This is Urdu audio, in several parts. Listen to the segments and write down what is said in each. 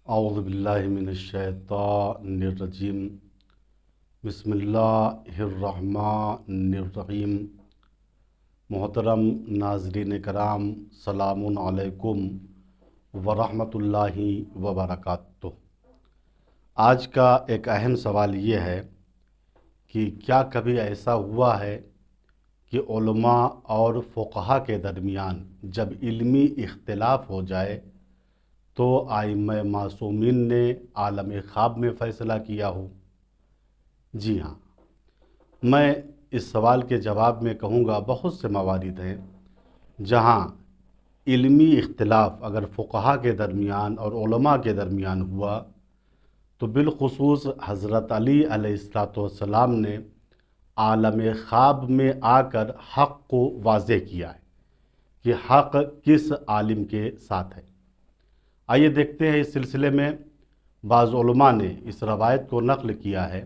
اعوذ باللہ من الشیطان الرجیم بسم اللہ الرحمن الرحیم۔ محترم ناظرین کرام، سلام علیکم ورحمۃ اللہ وبرکاتہ۔ آج کا ایک اہم سوال یہ ہے کہ کیا کبھی ایسا ہوا ہے کہ علماء اور فقہا کے درمیان جب علمی اختلاف ہو جائے تو ائمہ معصومین نے عالم خواب میں فیصلہ کیا ہو؟ جی ہاں، میں اس سوال کے جواب میں کہوں گا بہت سے موارد ہیں جہاں علمی اختلاف اگر فقہا کے درمیان اور علماء کے درمیان ہوا تو بالخصوص حضرت علی علیہ السلام نے عالم خواب میں آ کر حق کو واضح کیا ہے کہ حق کس عالم کے ساتھ ہے۔ آئیے دیکھتے ہیں اس سلسلے میں بعض علماء نے اس روایت کو نقل کیا ہے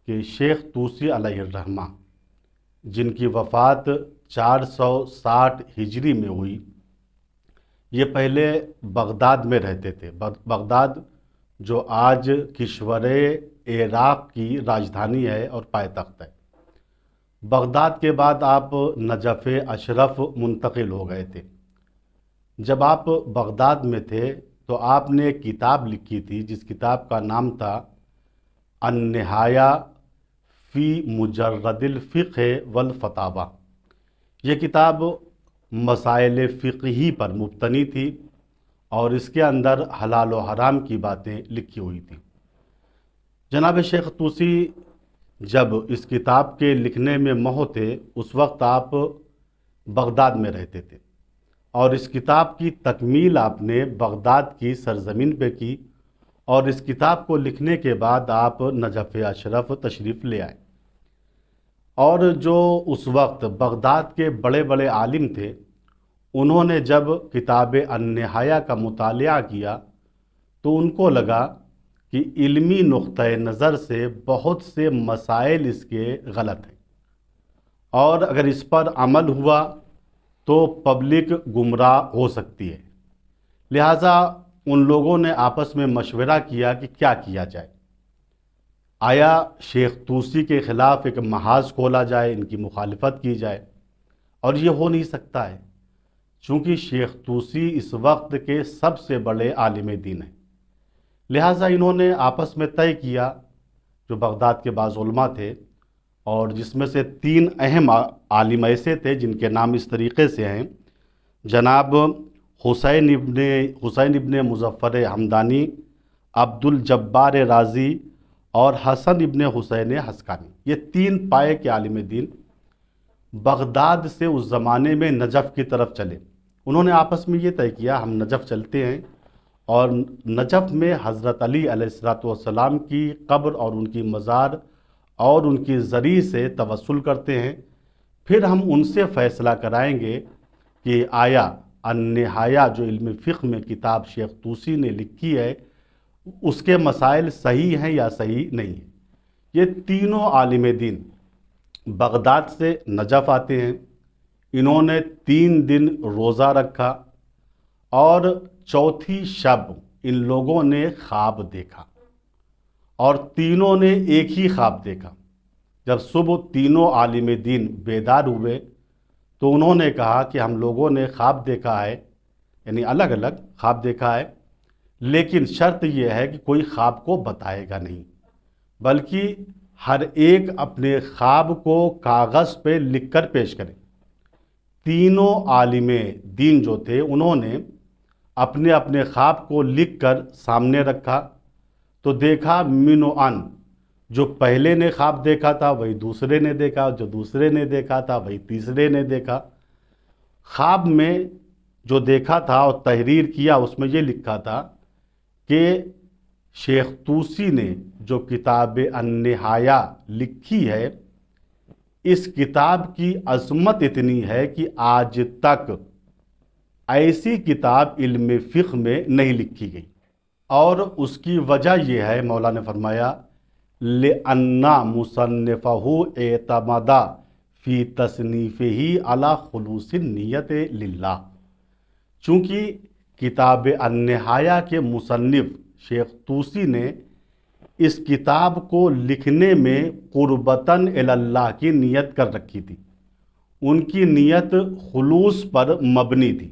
کہ شیخ طوسی علیہ الرحمہ جن کی وفات 460 ہجری میں ہوئی، یہ پہلے بغداد میں رہتے تھے۔ بغداد جو آج کشور عراق کی راجدھانی ہے اور پائے تخت ہے۔ بغداد کے بعد آپ نجف اشرف منتقل ہو گئے تھے۔ جب آپ بغداد میں تھے تو آپ نے ایک کتاب لکھی تھی جس کتاب کا نام تھا النہایہ فی مجرد الفقہ والفتاوی۔ یہ کتاب مسائل فقہی پر مبتنی تھی اور اس کے اندر حلال و حرام کی باتیں لکھی ہوئی تھیں۔ جناب شیخ طوسی جب اس کتاب کے لکھنے میں مہو تھے اس وقت آپ بغداد میں رہتے تھے، اور اس کتاب کی تکمیل آپ نے بغداد کی سرزمین پہ کی، اور اس کتاب کو لکھنے کے بعد آپ نجف اشرف تشریف لے آئے۔ اور جو اس وقت بغداد کے بڑے بڑے عالم تھے انہوں نے جب کتاب النہایہ کا مطالعہ کیا تو ان کو لگا کہ علمی نقطۂ نظر سے بہت سے مسائل اس کے غلط ہیں، اور اگر اس پر عمل ہوا تو پبلک گمراہ ہو سکتی ہے۔ لہٰذا ان لوگوں نے آپس میں مشورہ کیا کہ کیا کیا جائے۔ آیا شیخ طوسی کے خلاف ایک محاذ کھولا جائے، ان کی مخالفت کی جائے؟ اور یہ ہو نہیں سکتا ہے، چونکہ شیخ طوسی اس وقت کے سب سے بڑے عالم دین ہیں۔ لہٰذا انہوں نے آپس میں طے کیا، جو بغداد کے بعض علماء تھے اور جس میں سے 3 اہم عالم ایسے تھے جن کے نام اس طریقے سے ہیں، جناب حسین ابن مظفر حمدانی، عبد الجبار رازی اور حسن ابن حسین حسکانی۔ یہ 3 پائے کے عالم دین بغداد سے اس زمانے میں نجف کی طرف چلے۔ انہوں نے آپس میں یہ طے کیا ہم نجف چلتے ہیں اور نجف میں حضرت علی علیہ السلام کی قبر اور ان کی مزار اور ان کی زری سے توسل کرتے ہیں، پھر ہم ان سے فیصلہ کرائیں گے کہ آیا النہایہ جو علم فقہ میں کتاب شیخ طوسی نے لکھی ہے اس کے مسائل صحیح ہیں یا صحیح نہیں ہیں۔ یہ تینوں عالم دین بغداد سے نجف آتے ہیں۔ انہوں نے 3 دن روزہ رکھا اور چوتھی شب ان لوگوں نے خواب دیکھا، اور تینوں نے ایک ہی خواب دیکھا۔ جب صبح تینوں عالم دین بیدار ہوئے تو انہوں نے کہا کہ ہم لوگوں نے خواب دیکھا ہے، یعنی الگ الگ خواب دیکھا ہے، لیکن شرط یہ ہے کہ کوئی خواب کو بتائے گا نہیں، بلکہ ہر ایک اپنے خواب کو کاغذ پہ لکھ کر پیش کرے۔ تینوں عالم دین جو تھے انہوں نے اپنے اپنے خواب کو لکھ کر سامنے رکھا تو دیکھا من و ان، جو پہلے نے خواب دیکھا تھا وہی دوسرے نے دیکھا، جو دوسرے نے دیکھا تھا وہی تیسرے نے دیکھا۔ خواب میں جو دیکھا تھا اور تحریر کیا اس میں یہ لکھا تھا کہ شیخ طوسی نے جو کتاب النہایہ لکھی ہے اس کتاب کی عظمت اتنی ہے کہ آج تک ایسی کتاب علم فقہ میں نہیں لکھی گئی، اور اس کی وجہ یہ ہے، مولا نے فرمایا لِأَنَّ مُصَنِّفَهُ اعتمد فی تصنیفہ علی خلوص النیت للہ، چونکہ کتاب النہایہ کے مصنف شیخ طوسی نے اس کتاب کو لکھنے میں قربتاً اللہ کی نیت کر رکھی تھی، ان کی نیت خلوص پر مبنی تھی۔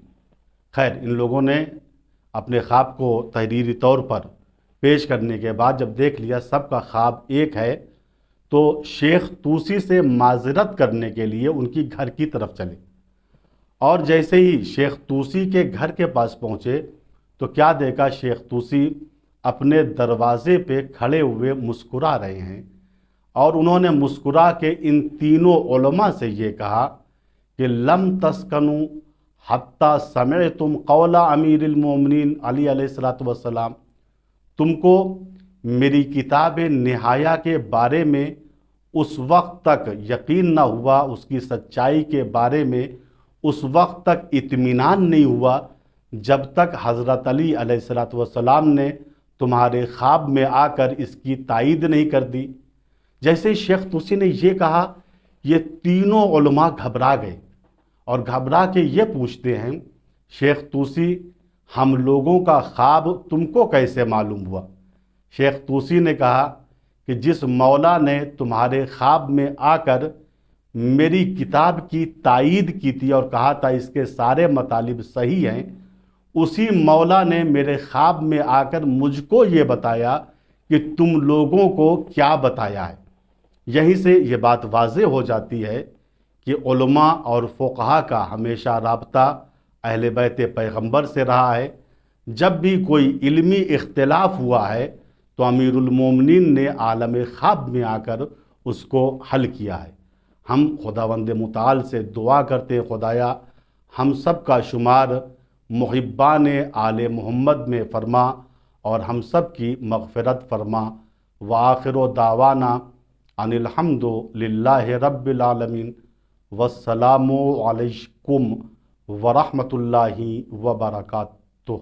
خیر، ان لوگوں نے اپنے خواب کو تحریری طور پر پیش کرنے کے بعد جب دیکھ لیا سب کا خواب ایک ہے، تو شیخ طوسی سے معذرت کرنے کے لیے ان کی گھر کی طرف چلے، اور جیسے ہی شیخ طوسی کے گھر کے پاس پہنچے تو کیا دیکھا، شیخ طوسی اپنے دروازے پہ کھڑے ہوئے مسکرا رہے ہیں، اور انہوں نے مسکرا کے ان تینوں علماء سے یہ کہا کہ لم تسکنوا حتی سمعتم قول امیر المومنین علی علیہ الصلوۃ والسلام، تم کو میری کتاب نہایہ کے بارے میں اس وقت تک یقین نہ ہوا، اس کی سچائی کے بارے میں اس وقت تک اطمینان نہیں ہوا جب تک حضرت علی علیہ الصلوۃ والسلام نے تمہارے خواب میں آ کر اس کی تائید نہیں کر دی۔ جیسے شیخ طوسی نے یہ کہا، یہ تینوں علماء گھبرا گئے اور گھبرا کے یہ پوچھتے ہیں، شیخ طوسی ہم لوگوں کا خواب تم کو کیسے معلوم ہوا؟ شیخ طوسی نے کہا کہ جس مولا نے تمہارے خواب میں آ کر میری کتاب کی تائید کی تھی اور کہا تھا اس کے سارے مطالب صحیح ہیں، اسی مولا نے میرے خواب میں آ کر مجھ کو یہ بتایا کہ تم لوگوں کو کیا بتایا ہے۔ یہیں سے یہ بات واضح ہو جاتی ہے کہ علماء اور فقہا کا ہمیشہ رابطہ اہل بیت پیغمبر سے رہا ہے۔ جب بھی کوئی علمی اختلاف ہوا ہے تو امیر المومنین نے عالم خواب میں آ کر اس کو حل کیا ہے۔ ہم خداوند متعال سے دعا کرتے ہیں، خدایا ہم سب کا شمار محبان آل محمد میں فرما اور ہم سب کی مغفرت فرما۔ وآخر دعوانا ان الحمد للہ رب العالمین، والسلام علیکم ورحمۃ اللہ وبرکاتہ۔